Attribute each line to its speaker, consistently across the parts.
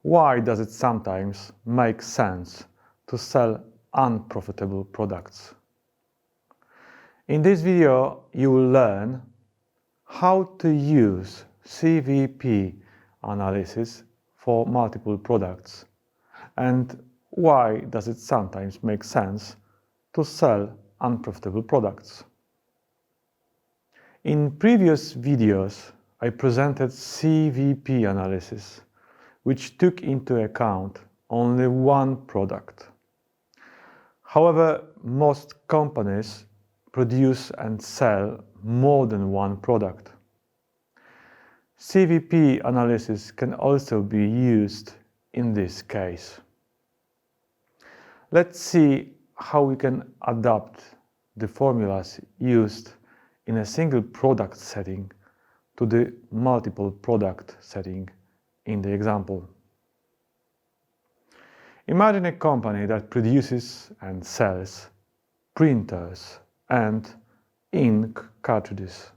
Speaker 1: why does it sometimes make sense to sell unprofitable products? In this video, you will learn how to use CVP analysis for multiple products and why does it sometimes make sense to sell unprofitable products. In previous videos, I presented CVP analysis, which took into account only one product. However, most companies produce and sell more than one product. CVP analysis can also be used in this case. Let's see how we can adapt the formulas used in a single product setting to the multiple product setting in the example. Imagine a company that produces and sells printers and ink cartridges.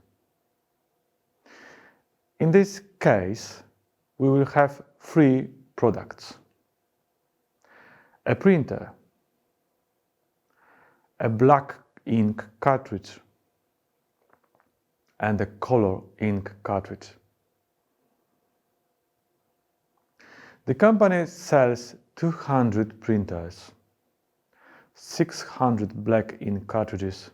Speaker 1: In this case, we will have three products: a printer, a black ink cartridge, and a color ink cartridge. The company sells 200 printers, 600 black ink cartridges,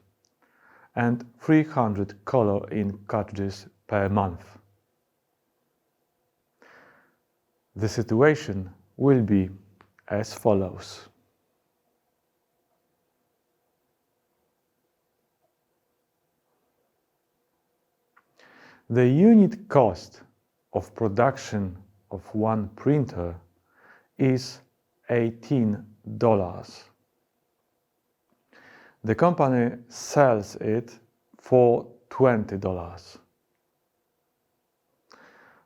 Speaker 1: and 300 color ink cartridges per month. The situation will be as follows. The unit cost of production of one printer is $18. The company sells it for $20.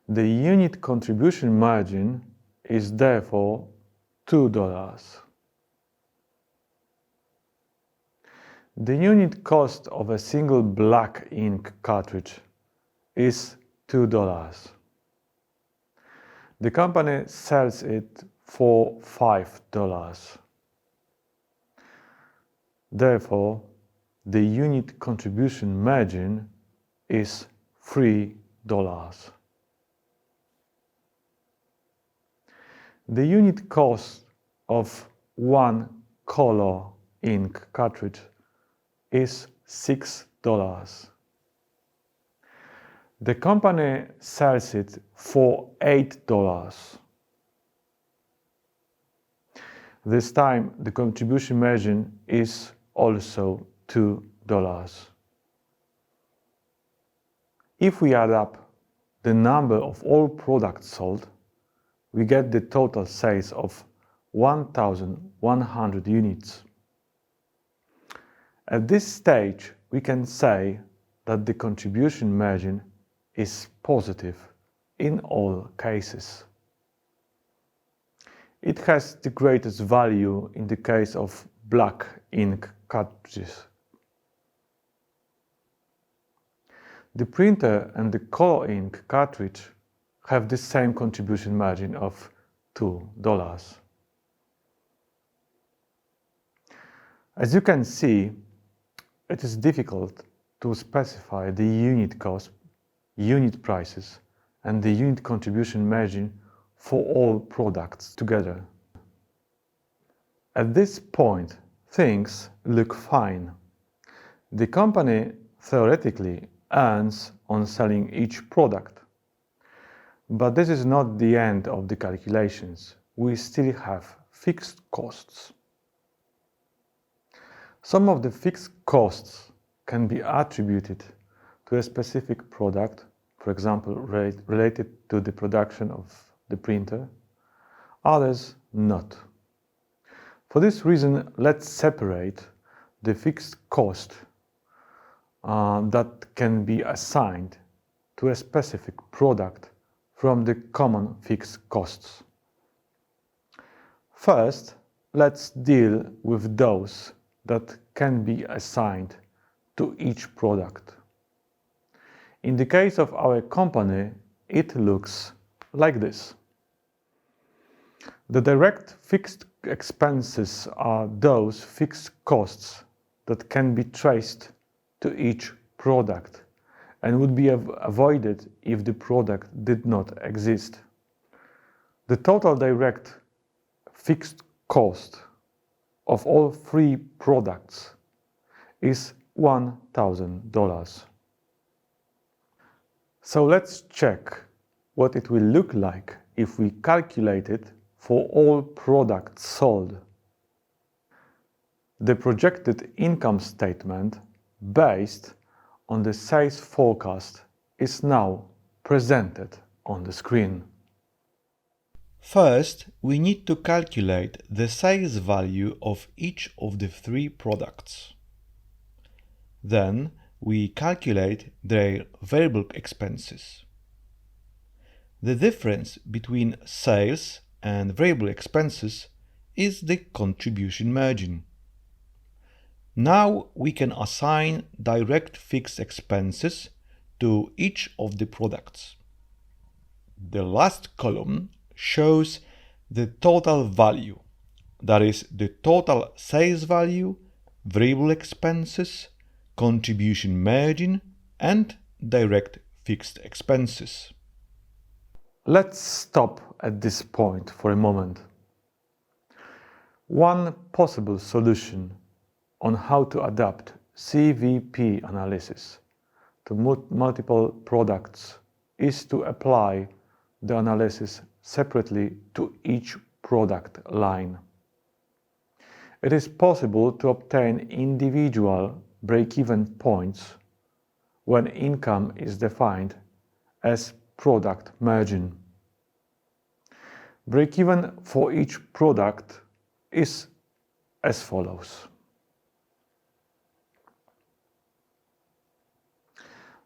Speaker 1: The unit contribution margin is therefore $2. The unit cost of a single black ink cartridge is $2. The company sells it for $5. Therefore, the unit contribution margin is $3. The unit cost of one color ink cartridge is $6. The company sells it for $8. This time, the contribution margin is also $2. If we add up the number of all products sold, we get the total sales of 1,100 units. At this stage, we can say that the contribution margin is positive in all cases. It has the greatest value in the case of black ink cartridges. The printer and the color ink cartridge have the same contribution margin of $2. As you can see, it is difficult to specify the unit cost, unit prices, and the unit contribution margin for all products together. At this point, things look fine. The company theoretically earns on selling each product. But this is not the end of the calculations. We still have fixed costs. Some of the fixed costs can be attributed to a specific product, for example, related to the production of the printer, others not. For this reason, let's separate the fixed cost that can be assigned to a specific product from the common fixed costs. First, let's deal with those that can be assigned to each product. In the case of our company, it looks like this. The direct fixed expenses are those fixed costs that can be traced to each product and would be avoided if the product did not exist. The total direct fixed cost of all three products is $1,000. So let's check what it will look like if we calculate it for all products sold. The projected income statement based on the sales forecast is now presented on the screen.
Speaker 2: First, we need to calculate the sales value of each of the three products. Then, we calculate their variable expenses. The difference between sales and variable expenses is the contribution margin. Now we can assign direct fixed expenses to each of the products. The last column shows the total value, that is, the total sales value, variable expenses, contribution margin, and direct fixed expenses.
Speaker 1: Let's stop at this point for a moment. One possible solution on how to adapt CVP analysis to multiple products is to apply the analysis separately to each product line. It is possible to obtain individual break-even points when income is defined as product margin. Break-even for each product is as follows.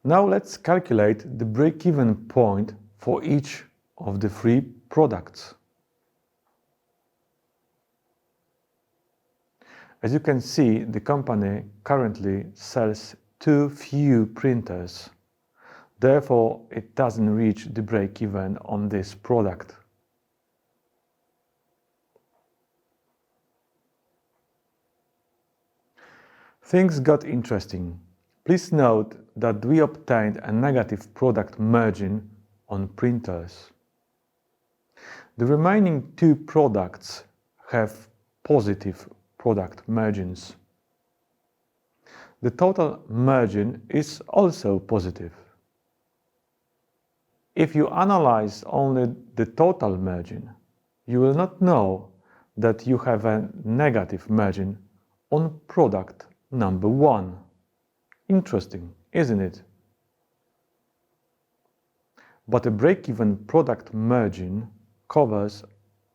Speaker 1: Now let's calculate the break-even point for each of the three products. As you can see, the company currently sells too few printers. Therefore, it doesn't reach the break-even on this product. Things got interesting. Please note that we obtained a negative product margin on printers. The remaining two products have positive product margins. The total margin is also positive. If you analyze only the total margin, you will not know that you have a negative margin on product number 1. Interesting, isn't it? But a break-even product margin covers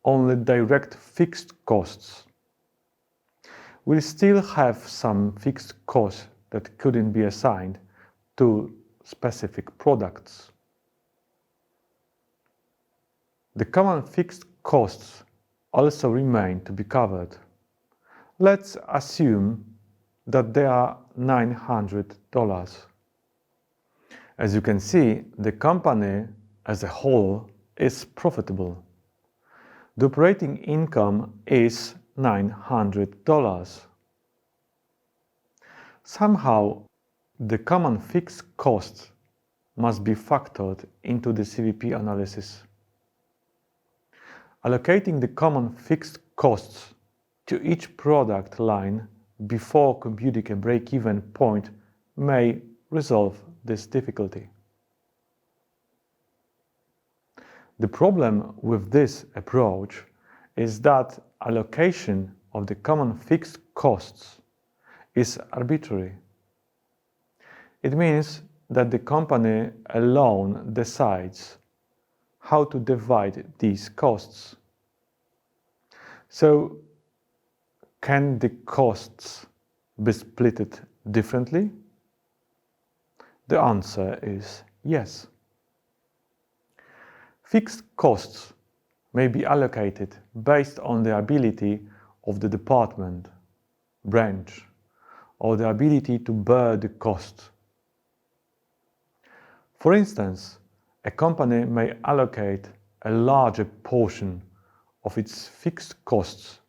Speaker 1: only direct fixed costs. We'll still have some fixed costs that couldn't be assigned to specific products. The common fixed costs also remain to be covered. Let's assume that they are $900. As you can see, the company as a whole is profitable. The operating income is $900. Somehow, the common fixed costs must be factored into the CVP analysis. Allocating the common fixed costs to each product line before computing a break-even point may resolve this difficulty. The problem with this approach is that allocation of the common fixed costs is arbitrary. It means that the company alone decides how to divide these costs. So, can the costs be split differently? The answer is yes. Fixed costs may be allocated based on the ability of the department, branch, or the ability to bear the cost. For instance, a company may allocate a larger portion of its fixed costs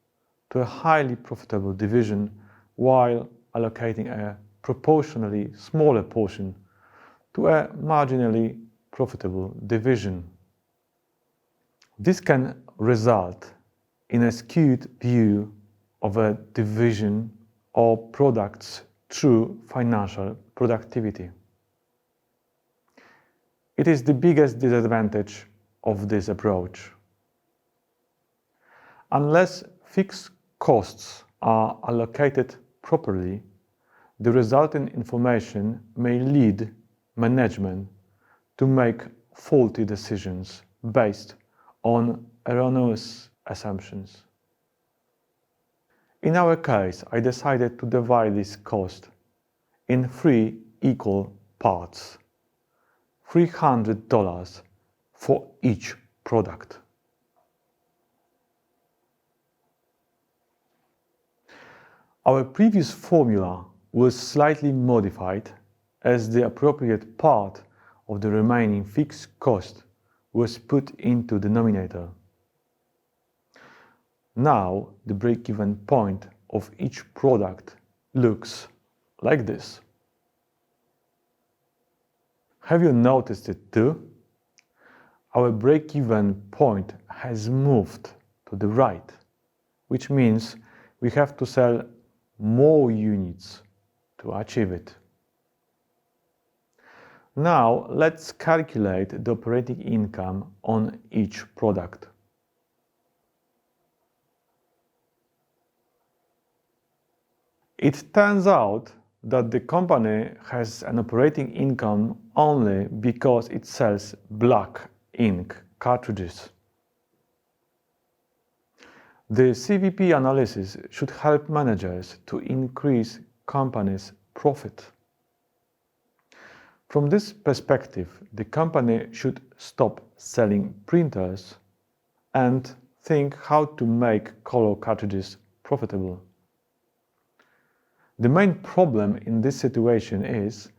Speaker 1: to a highly profitable division while allocating a proportionally smaller portion to a marginally profitable division. This can result in a skewed view of a division or product's true financial productivity. It is the biggest disadvantage of this approach. Unless fixed costs are allocated properly, the resulting information may lead management to make faulty decisions based on erroneous assumptions. In our case, I decided to divide this cost in 3 equal parts, $300 for each product. Our previous formula was slightly modified as the appropriate part of the remaining fixed cost was put into the denominator. Now the break-even point of each product looks like this. Have you noticed it too? Our break-even point has moved to the right, which means we have to sell more units to achieve it. Now let's calculate the operating income on each product. It turns out that the company has an operating income only because it sells black ink cartridges. The CVP analysis should help managers to increase companies' profit. From this perspective, the company should stop selling printers and think how to make color cartridges profitable. The main problem in this situation is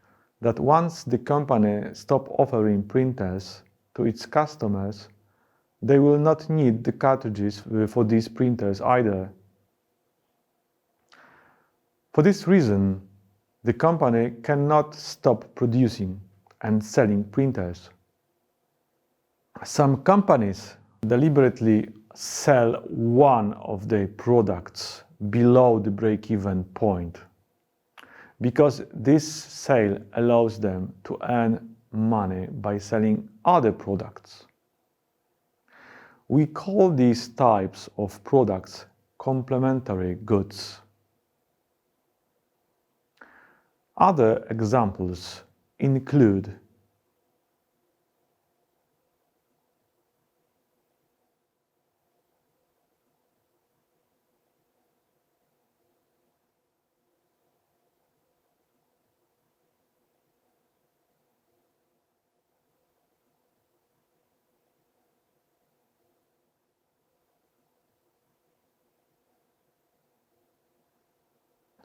Speaker 1: that once the company stops offering printers to its customers, they will not need the cartridges for these printers either. For this reason, the company cannot stop producing and selling printers. Some companies deliberately sell one of their products below the break-even point, because this sale allows them to earn money by selling other products. We call these types of products complementary goods. Other examples include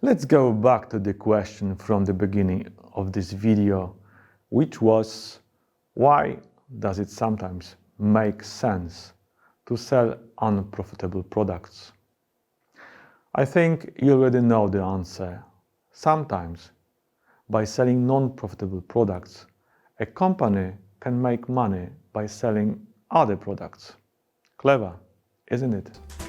Speaker 1: Let's go back to the question from the beginning of this video, which was, why does it sometimes make sense to sell unprofitable products? I think you already know the answer. Sometimes, by selling non-profitable products, a company can make money by selling other products. Clever, isn't it?